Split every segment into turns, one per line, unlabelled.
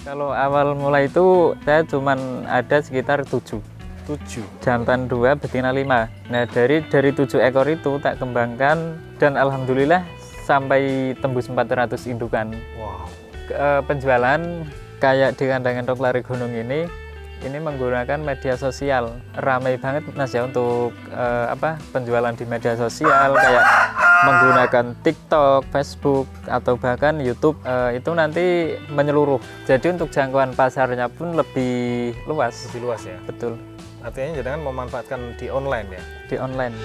Kalau awal mulai itu saya cuman ada sekitar 7 jantan 2 betina 5. Nah dari 7 ekor itu tak kembangkan dan alhamdulillah sampai tembus 400 indukan.
Wow.
Penjualan kayak di kandang entok lari gunung ini menggunakan media sosial. Ramai banget Mas ya untuk penjualan di media sosial kayak menggunakan TikTok, Facebook atau bahkan YouTube. Itu nanti menyeluruh. Jadi untuk jangkauan pasarnya pun lebih luas.
Lebih luas ya.
Betul.
Artinya jangan memanfaatkan di online ya.
Di online.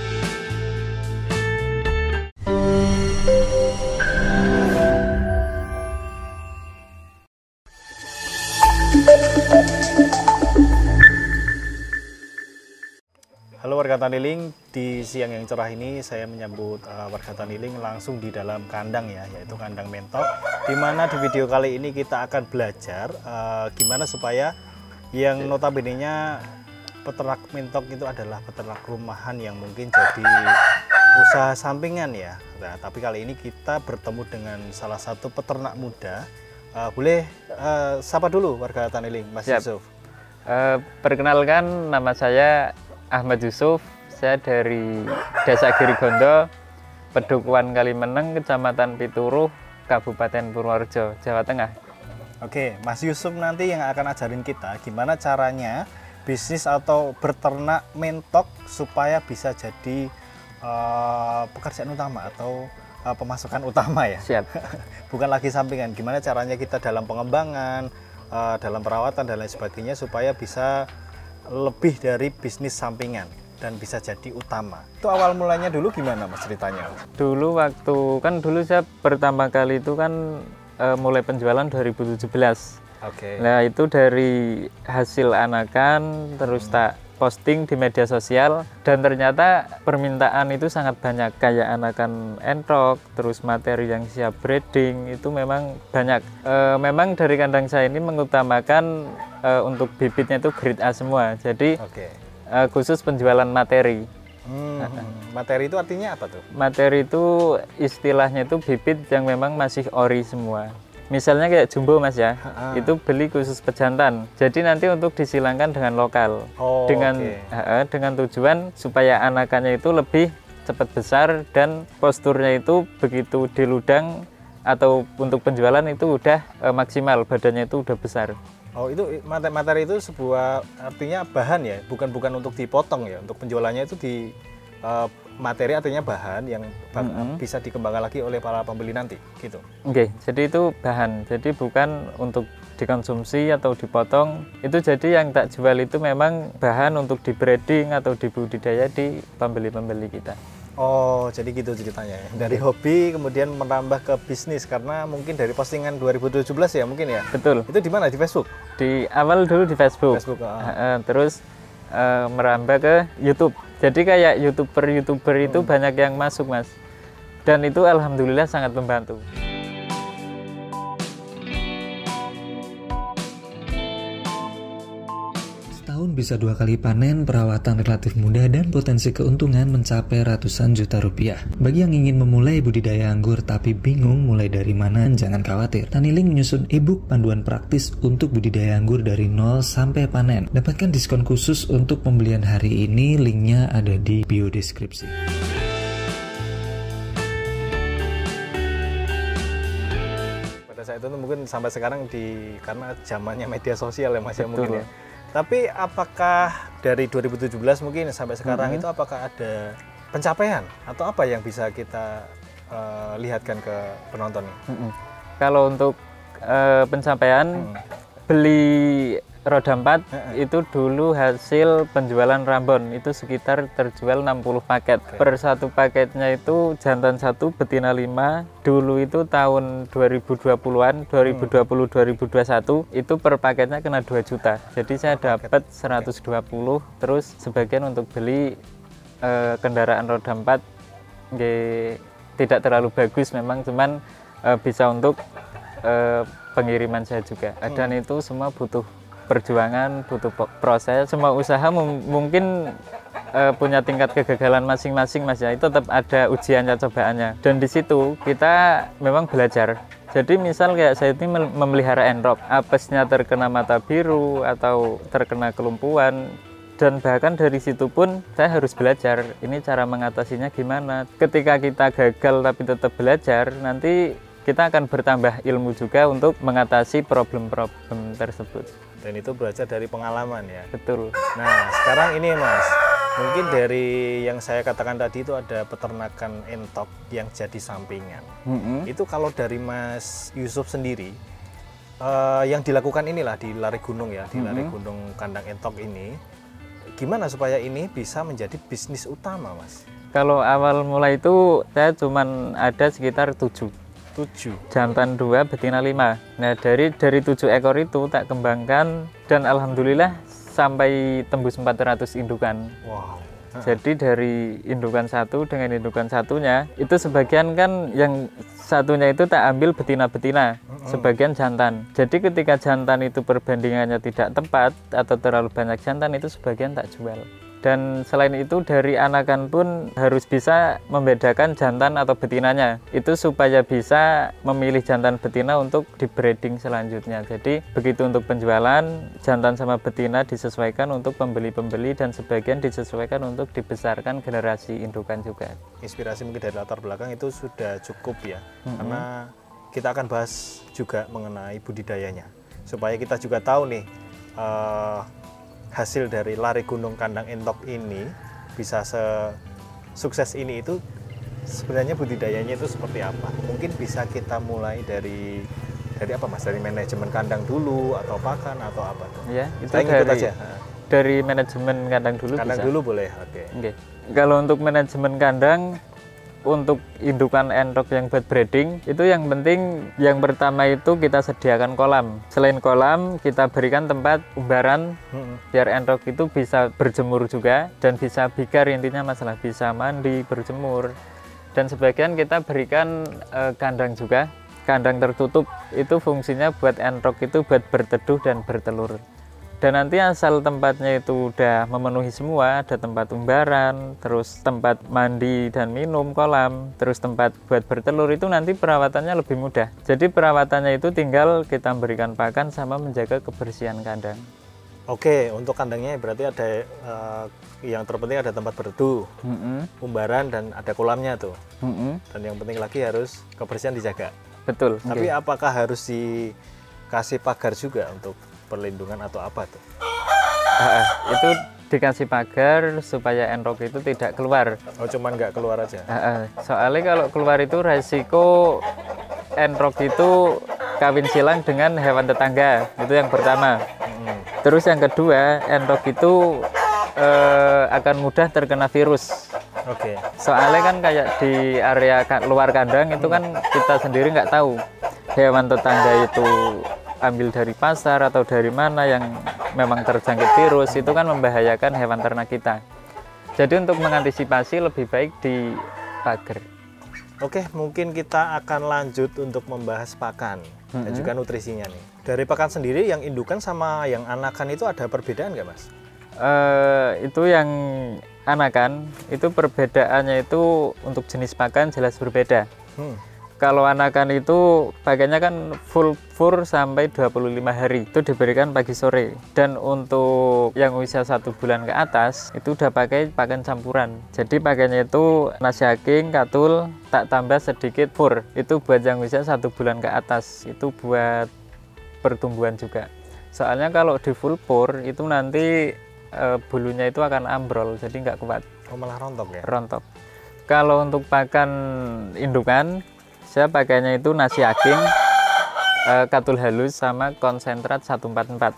Halo warga Taniling, di siang yang cerah ini saya menyambut warga Taniling langsung di dalam kandang ya, yaitu kandang mentok. Dimana di video kali ini kita akan belajar gimana supaya yang notabene-nya peternak mentok itu adalah peternak rumahan yang mungkin jadi usaha sampingan ya. Nah, tapi kali ini kita bertemu dengan salah satu peternak muda. Boleh sapa dulu warga Taniling, Mas Yusuf.
Perkenalkan, nama saya Ahmad Yusuf, saya dari Desa Girigondo, Pedukuhan Kalimeneng, Kecamatan Pituruh, Kabupaten Purworejo, Jawa Tengah.
Oke, Mas Yusuf nanti yang akan ajarin kita gimana caranya bisnis atau berternak mentok supaya bisa jadi pekerjaan utama atau pemasukan utama ya.
Siap.
Bukan lagi sampingan. Gimana caranya kita dalam pengembangan, dalam perawatan dan lain sebagainya supaya bisa lebih dari bisnis sampingan dan bisa jadi utama. Itu awal mulanya dulu gimana Mas ceritanya?
Dulu saya pertama kali itu kan mulai penjualan 2017.
Oke.
Nah itu dari hasil anakan terus tak posting di media sosial dan ternyata permintaan itu sangat banyak, kayak anakan entok, terus materi yang siap breeding itu memang banyak. Memang dari kandang saya ini mengutamakan untuk bibitnya itu grade A semua, jadi khusus penjualan materi.
Materi itu artinya apa tuh?
Materi itu istilahnya itu bibit yang memang masih ori semua. Misalnya kayak jumbo Mas ya, itu beli khusus pejantan. Jadi nanti untuk disilangkan dengan lokal, dengan tujuan supaya anakannya itu lebih cepat besar dan posturnya itu begitu diludang atau untuk penjualan itu udah maksimal, badannya itu udah besar.
Oh itu materi itu sebuah artinya bahan ya, bukan untuk dipotong ya. Untuk penjualannya itu di materi artinya bahan yang bisa dikembangkan lagi oleh para pembeli nanti gitu.
Oke, jadi itu bahan, jadi bukan untuk dikonsumsi atau dipotong. Itu jadi yang tak jual itu memang bahan untuk di breeding atau dibudidaya di pembeli-pembeli kita.
Oh jadi gitu ceritanya, dari hobi kemudian menambah ke bisnis karena mungkin dari postingan 2017 ya mungkin ya.
Betul.
Itu di mana, di Facebook?
Di awal dulu di Facebook. Terus merambah ke YouTube. Jadi kayak YouTuber itu banyak yang masuk Mas. Dan itu alhamdulillah sangat membantu.
Setahun bisa 2 kali panen, perawatan relatif mudah dan potensi keuntungan mencapai ratusan juta rupiah. Bagi yang ingin memulai budidaya anggur tapi bingung mulai dari mana, jangan khawatir. Taniling menyusun e-book panduan praktis untuk budidaya anggur dari nol sampai panen. Dapatkan diskon khusus untuk pembelian hari ini, linknya ada di bio deskripsi.
Pada saat itu mungkin sampai sekarang karena zamannya media sosial ya Mas ya mungkin ya. Tapi apakah dari 2017 mungkin sampai sekarang itu apakah ada pencapaian atau apa yang bisa kita lihatkan ke penonton nih?
Kalau untuk pencapaian beli roda 4 itu dulu hasil penjualan Rambon itu sekitar terjual 60 paket. Per satu paketnya itu jantan 1 betina 5. Dulu itu tahun 2020-an, 2020-2021 itu per paketnya kena 2 juta. Jadi saya dapat 120, terus sebagian untuk beli kendaraan roda 4 tidak terlalu bagus memang, cuman bisa untuk pengiriman saya juga. Dan itu semua butuh perjuangan, butuh proses. Semua usaha mungkin punya tingkat kegagalan masing-masing Mas ya. Itu tetap ada ujiannya, cobaannya. Dan di situ kita memang belajar Jadi misal kayak saya ini memelihara enrok, apesnya terkena mata biru atau terkena kelumpuhan, dan bahkan dari situ pun saya harus belajar ini cara mengatasinya gimana. Ketika kita gagal tapi tetap belajar, nanti kita akan bertambah ilmu juga untuk mengatasi problem-problem tersebut.
Dan itu belajar dari pengalaman ya.
Betul.
Nah, sekarang ini Mas, mungkin dari yang saya katakan tadi itu ada peternakan entok yang jadi sampingan. Itu kalau dari Mas Yusuf sendiri, yang dilakukan inilah di Lari Gunung ya, di Lari Gunung kandang entok ini, gimana supaya ini bisa menjadi bisnis utama, Mas?
Kalau awal mulai itu saya cuman ada sekitar 7. Jantan 2, betina 5. Nah dari 7 ekor itu tak kembangkan dan alhamdulillah sampai tembus 400 indukan.
Wow.
Jadi dari indukan satu dengan indukan satunya itu sebagian kan yang satunya itu tak ambil betina-betina, sebagian jantan. Jadi ketika jantan itu perbandingannya tidak tepat atau terlalu banyak jantan itu sebagian tak jual. Dan selain itu dari anakan pun harus bisa membedakan jantan atau betinanya. Itu supaya bisa memilih jantan betina untuk di breeding selanjutnya. Jadi begitu untuk penjualan, jantan sama betina disesuaikan untuk pembeli-pembeli dan sebagian disesuaikan untuk dibesarkan generasi indukan juga.
Inspirasi mungkin dari latar belakang itu sudah cukup ya. Karena kita akan bahas juga mengenai budidayanya. Supaya kita juga tahu nih hasil dari Lari Gunung Kandang Entok ini bisa sukses ini itu sebenarnya budidayanya itu seperti apa? Mungkin bisa kita mulai dari apa Mas? Dari manajemen kandang dulu atau pakan atau apa tuh?
Ya, itu
saya ngikut aja.
Dari manajemen kandang dulu
kandang
bisa.
Dulu boleh, oke.
Kalau untuk manajemen kandang, untuk indukan entok yang buat breeding, itu yang penting yang pertama itu kita sediakan kolam. Selain kolam, kita berikan tempat umbaran biar entok itu bisa berjemur juga dan bisa bigar, intinya masalah bisa mandi, berjemur. Dan sebagian kita berikan kandang juga, kandang tertutup. Itu fungsinya buat entok itu buat berteduh dan bertelur. Dan nanti asal tempatnya itu udah memenuhi semua, ada tempat umbaran, terus tempat mandi dan minum, kolam, terus tempat buat bertelur, itu nanti perawatannya lebih mudah. Jadi perawatannya itu tinggal kita berikan pakan sama menjaga kebersihan kandang.
Oke, untuk kandangnya berarti ada yang terpenting ada tempat berteduh, umbaran dan ada kolamnya tuh. Dan yang penting lagi harus kebersihan dijaga.
Betul.
Tapi apakah harus dikasih pagar juga untuk perlindungan atau apa tuh?
Itu dikasih pagar supaya enrok itu tidak keluar.
Oh, cuman nggak keluar aja?
Soalnya kalau keluar itu resiko enrok itu kawin silang dengan hewan tetangga, itu yang pertama. Terus yang kedua, enrok itu akan mudah terkena virus.
Oke.
Soalnya kan kayak di area luar kandang itu kan kita sendiri nggak tahu hewan tetangga itu ambil dari pasar atau dari mana yang memang terjangkit virus, itu kan membahayakan hewan ternak kita. Jadi untuk mengantisipasi lebih baik di pagar.
Oke, mungkin kita akan lanjut untuk membahas pakan dan juga nutrisinya nih. Dari pakan sendiri yang indukan sama yang anakan itu ada perbedaan nggak, Mas?
Itu yang anakan itu perbedaannya itu untuk jenis pakan jelas berbeda. Kalau anakan itu pakainya kan full fur sampai 25 hari, itu diberikan pagi sore. Dan untuk yang usia 1 bulan ke atas itu udah pakai pakan campuran. Jadi pakainya itu nasi aking, katul, tak tambah sedikit fur. Itu buat yang usia 1 bulan ke atas, itu buat pertumbuhan juga. Soalnya kalau di full fur itu nanti bulunya itu akan ambrol, jadi nggak kuat.
Oh, malah rontok ya? Rontok.
Kalau untuk pakan indukan, saya pakainya itu nasi aking, katul halus sama konsentrat 144.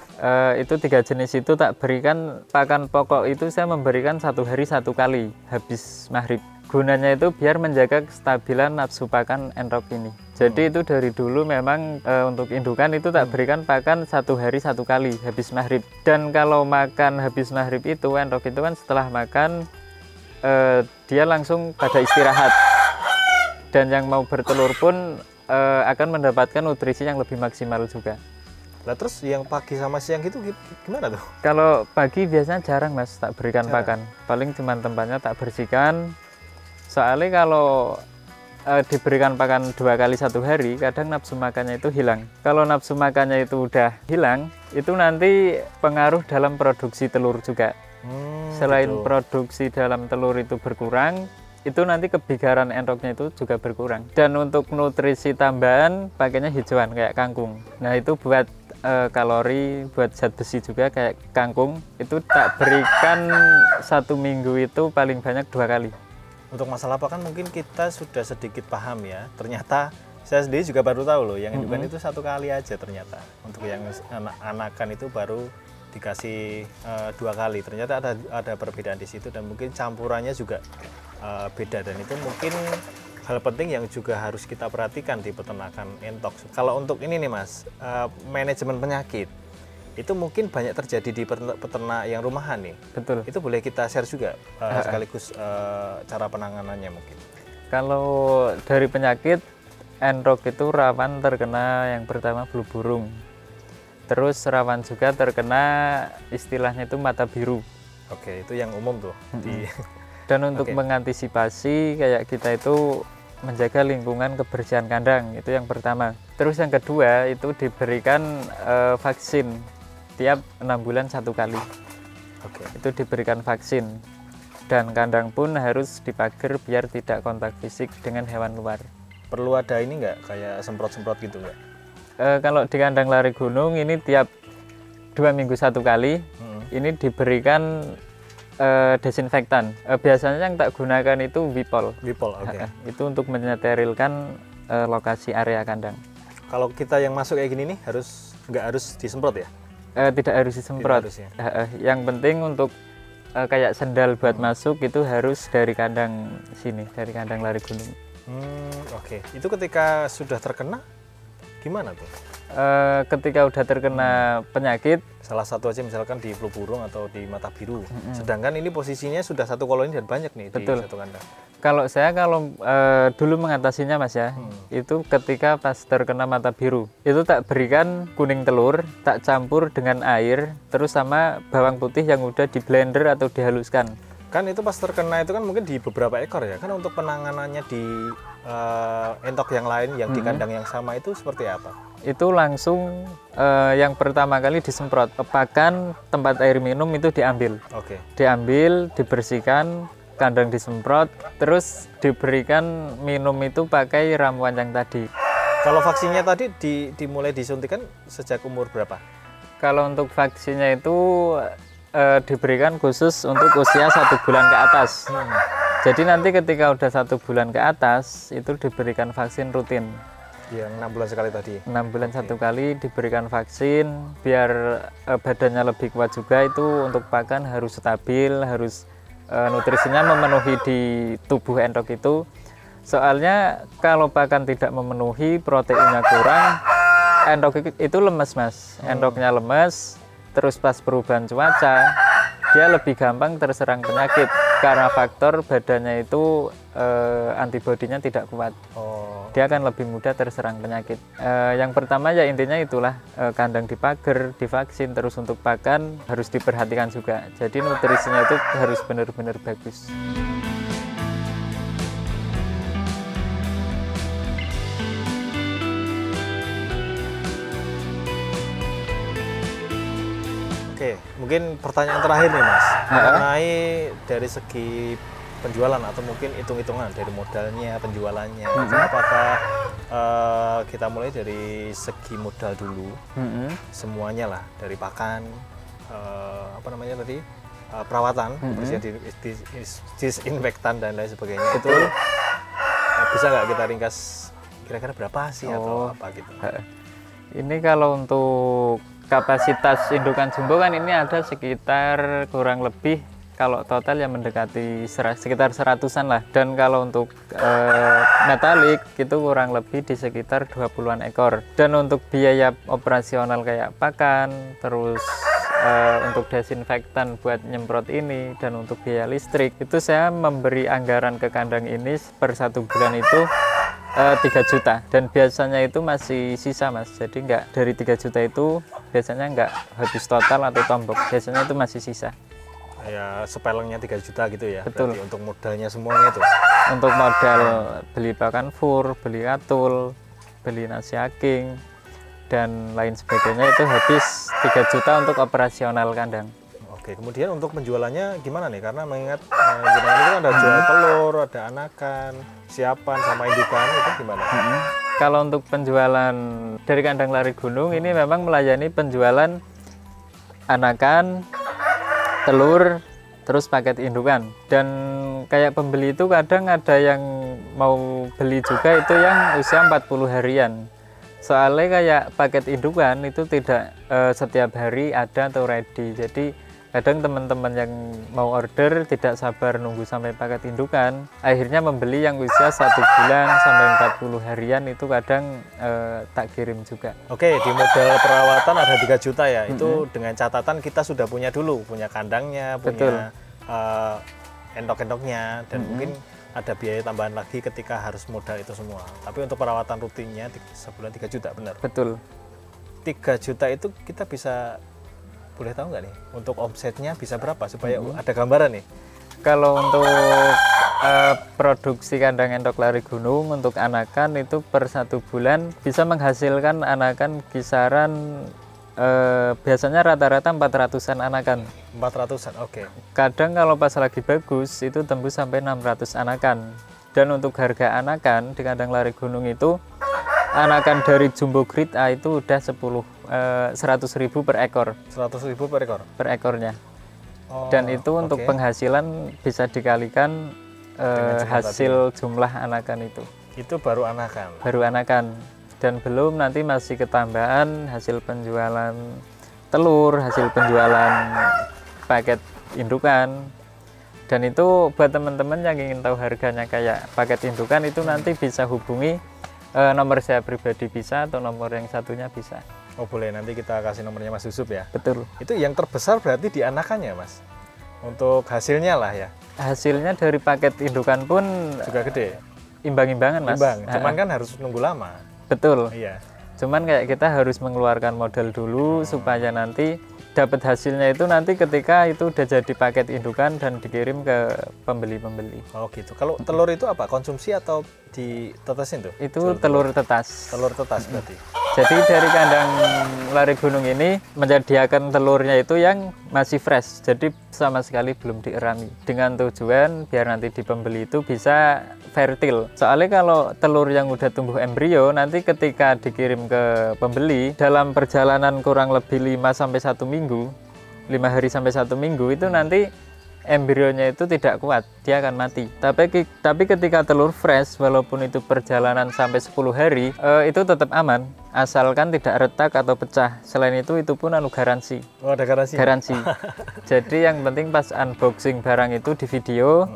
Itu 3 jenis itu tak berikan pakan pokok itu saya memberikan 1 hari 1 kali habis maghrib. Gunanya itu biar menjaga kestabilan nafsu pakan enrok ini. Jadi itu dari dulu memang untuk indukan itu tak berikan pakan 1 hari 1 kali habis maghrib. Dan kalau makan habis maghrib itu enrok itu kan setelah makan dia langsung pada istirahat. Dan yang mau bertelur pun akan mendapatkan nutrisi yang lebih maksimal juga.
Nah terus yang pagi sama siang itu gimana tuh?
Kalau pagi biasanya jarang Mas tak berikan pakan. Paling cuma tempatnya tak bersihkan. Soalnya kalau diberikan pakan 2 kali 1 hari, kadang nafsu makannya itu hilang. Kalau nafsu makannya itu udah hilang, itu nanti pengaruh dalam produksi telur juga. Selain
gitu.
produksi dalam telur itu berkurang, itu nanti kebigaran enroknya itu juga berkurang. Dan untuk nutrisi tambahan pakainya hijauan kayak kangkung. Nah itu buat kalori, buat zat besi juga kayak kangkung. Itu tak berikan 1 minggu itu paling banyak 2 kali.
Untuk masalah pakan mungkin kita sudah sedikit paham ya. Ternyata saya sendiri juga baru tahu loh, yang indukan itu 1 kali aja ternyata. Untuk yang anakan itu baru dikasih 2 kali. Ternyata ada perbedaan di situ dan mungkin campurannya juga beda, dan itu mungkin hal penting yang juga harus kita perhatikan di peternakan entok. Kalau untuk ini nih Mas, manajemen penyakit itu mungkin banyak terjadi di peternak yang rumahan nih.
Betul.
Itu boleh kita share juga sekaligus cara penanganannya mungkin.
Kalau dari penyakit, enrok itu rawan terkena yang pertama flu burung. Terus rawan juga terkena istilahnya itu mata biru.
Oke, itu yang umum tuh.
Dan untuk mengantisipasi kayak kita itu menjaga lingkungan kebersihan kandang, itu yang pertama. Terus yang kedua itu diberikan vaksin tiap 6 bulan 1 kali. Itu diberikan vaksin, dan kandang pun harus dipagar biar tidak kontak fisik dengan hewan luar.
Perlu ada ini nggak, kayak semprot-semprot gitu nggak?
Kalau di kandang lari gunung ini tiap 2 minggu 1 kali. Ini diberikan desinfektan. Biasanya yang tak gunakan itu Wipol. Itu untuk mensterilkan lokasi area kandang.
Kalau kita yang masuk kayak gini nih nggak harus disemprot ya?
Tidak harus disemprot.
Tidak harus, ya?
Yang penting untuk kayak sendal buat masuk itu harus dari kandang sini, dari kandang lari gunung.
Oke. Itu ketika sudah terkena gimana tuh?
Ketika udah terkena penyakit,
salah satu aja misalkan di flu burung atau di mata biru, sedangkan ini posisinya sudah 1 koloni dan banyak nih.
Betul.
Di 1 kandang.
Kalau saya dulu mengatasinya Mas ya, itu ketika pas terkena mata biru, itu tak berikan kuning telur, tak campur dengan air, terus sama bawang putih yang udah di blender atau dihaluskan.
Kan itu pas terkena itu kan mungkin di beberapa ekor ya, kan untuk penanganannya di entok yang lain yang di kandang yang sama itu seperti apa?
Itu langsung yang pertama kali disemprot, pakan tempat air minum itu diambil. Diambil, dibersihkan, kandang disemprot, terus diberikan minum itu pakai ramuan yang tadi.
Kalau vaksinnya tadi dimulai disuntikan sejak umur berapa?
Kalau untuk vaksinnya itu diberikan khusus untuk usia 1 bulan ke atas. Jadi nanti ketika udah 1 bulan ke atas itu diberikan vaksin rutin.
Yang 6 bulan sekali tadi?
6 bulan 1 kali diberikan vaksin biar badannya lebih kuat juga. Itu untuk pakan harus stabil, harus nutrisinya memenuhi di tubuh enrok itu. Soalnya kalau pakan tidak memenuhi, proteinnya kurang, enrok itu lemes Mas. Enroknya lemes, terus pas perubahan cuaca dia lebih gampang terserang penyakit karena faktor badannya itu antibodinya tidak kuat. Dia akan lebih mudah terserang penyakit. Yang pertama ya intinya itulah, kandang dipagar, divaksin, terus untuk pakan harus diperhatikan juga. Jadi nutrisinya itu harus benar-benar bagus.
Oke, mungkin pertanyaan terakhir nih Mas, mengenai dari segi penjualan atau mungkin hitung-hitungan dari modalnya, penjualannya. Apakah kita mulai dari segi modal dulu, semuanya lah, dari pakan, apa namanya tadi, perawatan, disinfektan dan lain sebagainya. Itu bisa nggak kita ringkas kira-kira berapa sih atau apa gitu?
Ini kalau untuk kapasitas indukan jumbo kan ini ada sekitar kurang lebih, kalau total yang mendekati sekitar 100-an lah. Dan kalau untuk metalik itu kurang lebih di sekitar 20-an ekor. Dan untuk biaya operasional kayak pakan, terus untuk desinfektan buat nyemprot ini, dan untuk biaya listrik itu saya memberi anggaran ke kandang ini per 1 bulan itu 3 juta, dan biasanya itu masih sisa Mas. Jadi enggak, dari 3 juta itu biasanya enggak habis total atau tombok, biasanya itu masih sisa.
ya sepelengnya 3 juta gitu ya.
Betul.
Berarti untuk modalnya semuanya itu.
Untuk modal beli pakan fur, beli katul, beli nasi aking, dan lain sebagainya itu habis 3 juta untuk operasional kandang.
Oke, kemudian untuk penjualannya gimana nih? Karena mengingat jenengan itu ada jual telur, ada anakan, siapan, sama indukan, itu gimana?
Kalau untuk penjualan dari kandang lari gunung ini memang melayani penjualan anakan, telur, terus paket indukan. Dan kayak pembeli itu kadang ada yang mau beli juga itu yang usia 40 harian. Soalnya kayak paket indukan itu tidak setiap hari ada atau ready. Jadi kadang teman-teman yang mau order tidak sabar nunggu sampai paket indukan, akhirnya membeli yang usia 1 bulan sampai 40 harian itu kadang tak kirim juga.
Oke, di modal perawatan ada 3 juta ya. Itu dengan catatan kita sudah punya dulu, punya kandangnya, punya endok-endoknya, dan mungkin ada biaya tambahan lagi ketika harus modal itu semua. Tapi untuk perawatan rutinnya sebulan 3 juta, benar?
Betul.
3 juta itu kita bisa, boleh tahu nggak nih, untuk omsetnya bisa berapa supaya ada gambaran nih?
Kalau untuk produksi kandang endok lari gunung untuk anakan itu per 1 bulan bisa menghasilkan anakan kisaran biasanya rata-rata 400-an anakan.
400-an, oke.
Kadang kalau pas lagi bagus itu tembus sampai 600 anakan. Dan untuk harga anakan di kandang lari gunung itu anakan dari jumbo grade A itu udah 100.000 per ekor.
100.000 per ekor?
Per ekornya.
Oh,
dan itu untuk penghasilan bisa dikalikan hasil jumlah anakan itu.
Itu baru anakan?
Baru anakan. Dan belum nanti masih ketambahan hasil penjualan telur, hasil penjualan paket indukan. Dan itu buat teman-teman yang ingin tahu harganya kayak paket indukan itu nanti bisa hubungi nomor saya pribadi bisa atau nomor yang satunya bisa.
Oh boleh, nanti kita kasih nomornya Mas Yusuf ya.
Betul.
Itu yang terbesar berarti di anakannya Mas? Untuk hasilnya lah ya?
Hasilnya dari paket indukan pun
juga gede?
Imbang-imbangan Mas.
Imbang, cuman kan harus nunggu lama.
Betul.
Iya.
Cuman kayak kita harus mengeluarkan modal dulu supaya nanti dapat hasilnya itu nanti ketika itu udah jadi paket indukan dan dikirim ke pembeli-pembeli.
Oh gitu. Kalau telur itu apa? Konsumsi atau ditetesin tuh?
Itu telur tetas.
Telur tetas berarti.
Jadi dari kandang lari gunung ini menyediakan telurnya itu yang masih fresh. Jadi sama sekali belum dierami. Dengan tujuan biar nanti di pembeli itu bisa fertil. Soalnya kalau telur yang udah tumbuh embrio nanti ketika dikirim ke pembeli dalam perjalanan kurang lebih 5-1 minggu, 5 hari sampai 1 minggu itu nanti embrionya itu tidak kuat, dia akan mati. Tapi ketika telur fresh, walaupun itu perjalanan sampai 10 hari, itu tetap aman, asalkan tidak retak atau pecah. Selain itu pun garansi.
Oh, ada garansi?
Garansi. Jadi yang penting pas unboxing barang itu di video,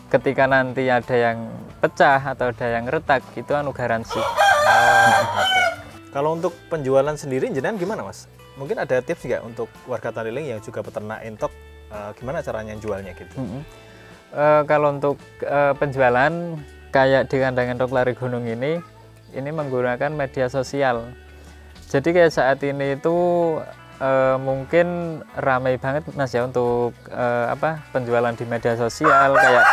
ketika nanti ada yang pecah atau ada yang retak, itu garansi.
Okay. Kalau untuk penjualan sendiri, jenengan gimana Mas? Mungkin ada tips nggak untuk warga Taniling yang juga peternak entok, gimana caranya jualnya gitu?
Kalau untuk penjualan kayak di kandang entok lari gunung ini menggunakan media sosial. Jadi kayak saat ini itu mungkin ramai banget Mas ya untuk penjualan di media sosial kayak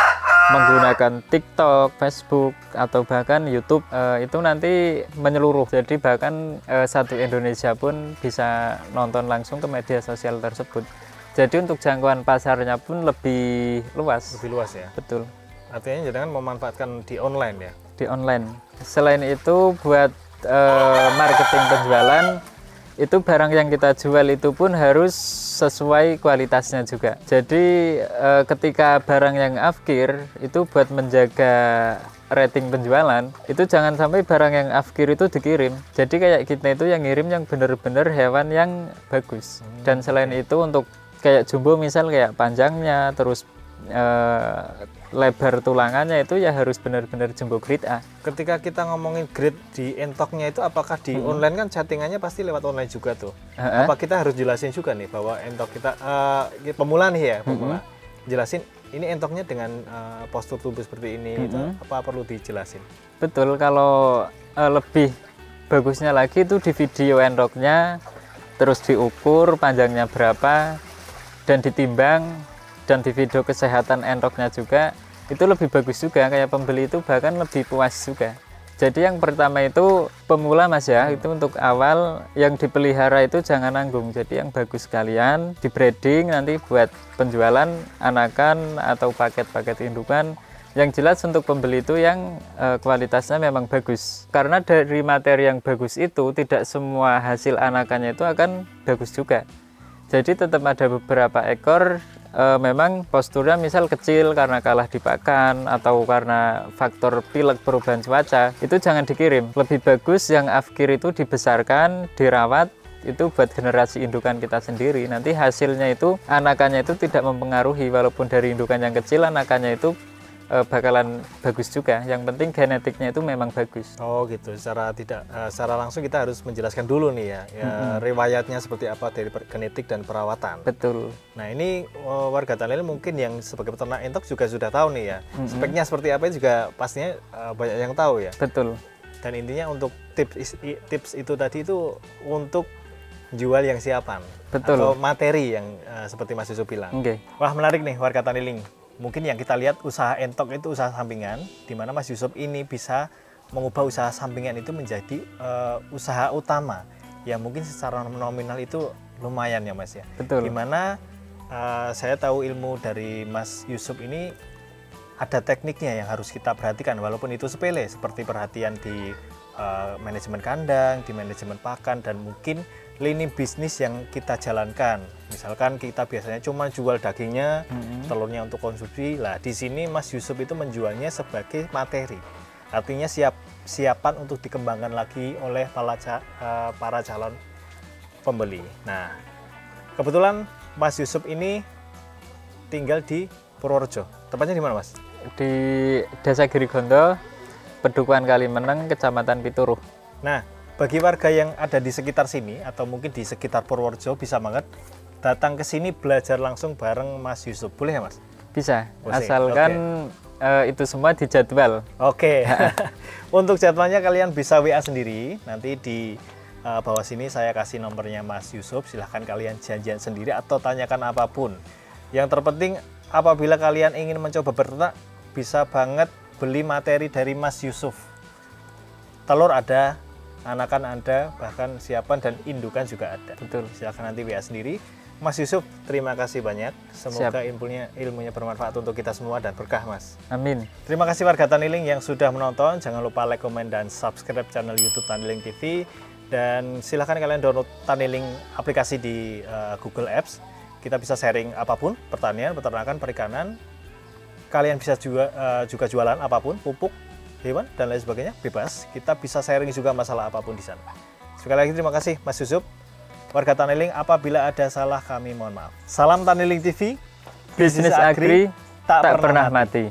menggunakan TikTok, Facebook, atau bahkan YouTube. Itu nanti menyeluruh. Jadi bahkan satu Indonesia pun bisa nonton langsung ke media sosial tersebut. Jadi untuk jangkauan pasarnya pun lebih luas.
Lebih luas ya?
Betul.
Artinya jangan memanfaatkan di online ya? Di
online. Selain itu buat marketing penjualan, itu barang yang kita jual itu pun harus sesuai kualitasnya juga. Jadi ketika barang yang afkir itu buat menjaga rating penjualan, itu jangan sampai barang yang afkir itu dikirim. Jadi kayak kita itu yang ngirim yang benar-benar hewan yang bagus. Dan selain itu untuk kayak jumbo misal kayak panjangnya terus lebar tulangannya itu ya harus benar-benar jumbo grade A.
Ketika kita ngomongin grade di entoknya itu apakah di online kan chattingannya pasti lewat online juga tuh. Apa kita harus jelasin juga nih bahwa entok kita pemula nih ya, pemula. Jelasin ini entoknya dengan postur tubuh seperti ini itu apa perlu dijelasin?
Betul, kalau lebih bagusnya lagi itu di video entoknya terus diukur panjangnya berapa dan ditimbang dan di video kesehatan entoknya juga itu lebih bagus juga, kayak pembeli itu bahkan lebih puas juga. Jadi yang pertama itu pemula Mas ya, itu untuk awal yang dipelihara itu jangan nanggung. Jadi yang bagus sekalian di breeding nanti buat penjualan anakan atau paket-paket indukan. Yang jelas untuk pembeli itu yang kualitasnya memang bagus. Karena dari materi yang bagus itu tidak semua hasil anakannya itu akan bagus juga. Jadi tetap ada beberapa ekor memang posturnya misal kecil karena kalah dipakan atau karena faktor pilek perubahan cuaca, itu jangan dikirim. Lebih bagus yang afkir itu dibesarkan, dirawat, itu buat generasi indukan kita sendiri. Nanti hasilnya itu anakannya itu tidak mempengaruhi, walaupun dari indukan yang kecil anakannya itu bakalan bagus juga. Yang penting genetiknya itu memang bagus.
Oh gitu. Secara langsung kita harus menjelaskan dulu nih ya, riwayatnya seperti apa dari genetik dan perawatan.
Betul.
Nah ini warga Tanilin mungkin yang sebagai peternak entok juga sudah tahu nih ya. Speknya seperti apa juga pastinya banyak yang tahu ya.
Betul.
Dan intinya untuk tips itu tadi itu untuk jual yang siapan.
Betul.
Atau materi yang seperti Mas Yusuf bilang.
Okay.
Wah menarik nih warga Taniling. Mungkin yang kita lihat usaha entok itu usaha sampingan, di mana Mas Yusuf ini bisa mengubah usaha sampingan itu menjadi usaha utama, yang mungkin secara nominal itu lumayan ya Mas ya.
Betul.
Dimana saya tahu ilmu dari Mas Yusuf ini ada tekniknya yang harus kita perhatikan, walaupun itu sepele, seperti perhatian di manajemen kandang, di manajemen pakan, dan mungkin lini bisnis yang kita jalankan. Misalkan kita biasanya cuma jual dagingnya, telurnya untuk konsumsi. Lah di sini Mas Yusuf itu menjualnya sebagai materi. Artinya siapan untuk dikembangkan lagi oleh para calon pembeli. Nah, kebetulan Mas Yusuf ini tinggal di Purworejo. Tepatnya di mana, Mas?
Di Desa Girigondo, Pedukuhan Kalimeneng, Kecamatan Pituruh.
Nah, bagi warga yang ada di sekitar sini atau mungkin di sekitar Purworejo bisa banget datang ke sini belajar langsung bareng Mas Yusuf. Boleh ya, Mas?
Bisa, asalkan itu semua dijadwal.
Oke. Untuk jadwalnya kalian bisa WA sendiri. Nanti di bawah sini saya kasih nomornya Mas Yusuf. Silahkan kalian janjian sendiri atau tanyakan apapun. Yang terpenting apabila kalian ingin mencoba berternak, bisa banget beli materi dari Mas Yusuf. Telur ada, anakan ada, bahkan siapan dan indukan juga ada.
Betul.
Silahkan nanti WA sendiri. Mas Yusuf, terima kasih banyak. Semoga ilmunya bermanfaat untuk kita semua dan berkah, Mas.
Amin.
Terima kasih warga Taniling yang sudah menonton. Jangan lupa like, komen, dan subscribe channel YouTube Taniling TV. Dan silahkan kalian download Taniling aplikasi di Google Apps. Kita bisa sharing apapun, pertanian, peternakan, perikanan. Kalian bisa juga jualan apapun, pupuk, hewan, dan lain sebagainya, bebas. Kita bisa sharing juga masalah apapun di sana. Sekali lagi terima kasih Mas Yusuf. Warga Taniling, apabila ada salah kami mohon maaf. Salam Taniling TV,
Bisnis Agri tak pernah mati.